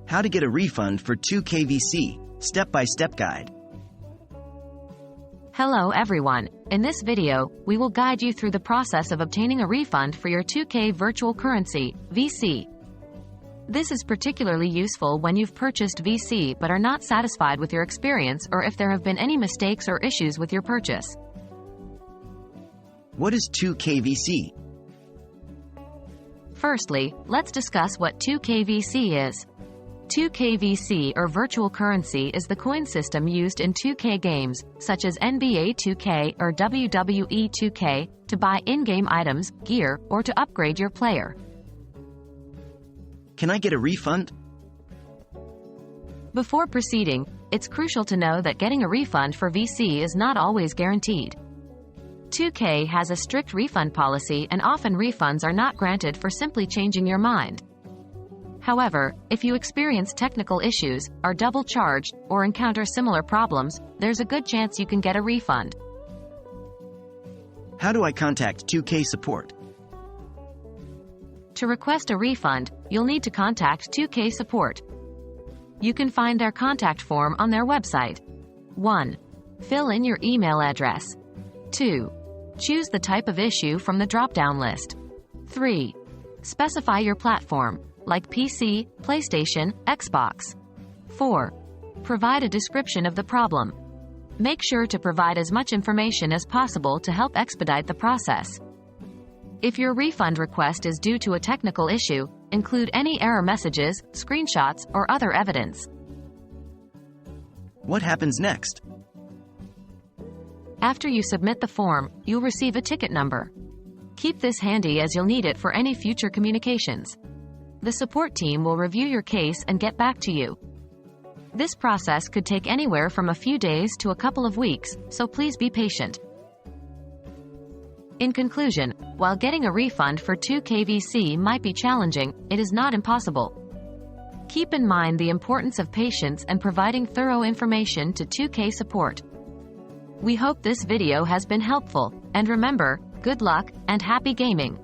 How to get a refund for 2KVC, step-by-step guide. Hello everyone. In this video, we will guide you through the process of obtaining a refund for your 2K virtual currency, VC. This is particularly useful when you've purchased VC but are not satisfied with your experience or if there have been any mistakes or issues with your purchase. What is 2KVC? Firstly, let's discuss what 2KVC is. 2KVC or virtual currency is the coin system used in 2K games, such as NBA 2K or WWE 2K, to buy in-game items, gear, or to upgrade your player. Can I get a refund? Before proceeding, it's crucial to know that getting a refund for VC is not always guaranteed. 2K has a strict refund policy and often refunds are not granted for simply changing your mind. However, if you experience technical issues, are double charged, or encounter similar problems, there's a good chance you can get a refund. How do I contact 2K support? To request a refund, you'll need to contact 2K support. You can find their contact form on their website. 1. Fill in your email address. 2. Choose the type of issue from the drop-down list. 3. Specify your platform, like PC, PlayStation, Xbox. 4. Provide a description of the problem. Make sure to provide as much information as possible to help expedite the process. If your refund request is due to a technical issue, include any error messages, screenshots, or other evidence. What happens next? After you submit the form, you'll receive a ticket number. Keep this handy as you'll need it for any future communications. The support team will review your case and get back to you. This process could take anywhere from a few days to a couple of weeks, so please be patient. In conclusion, while getting a refund for 2KVC might be challenging, it is not impossible. Keep in mind the importance of patience and providing thorough information to 2K support. We hope this video has been helpful, and remember, good luck and happy gaming!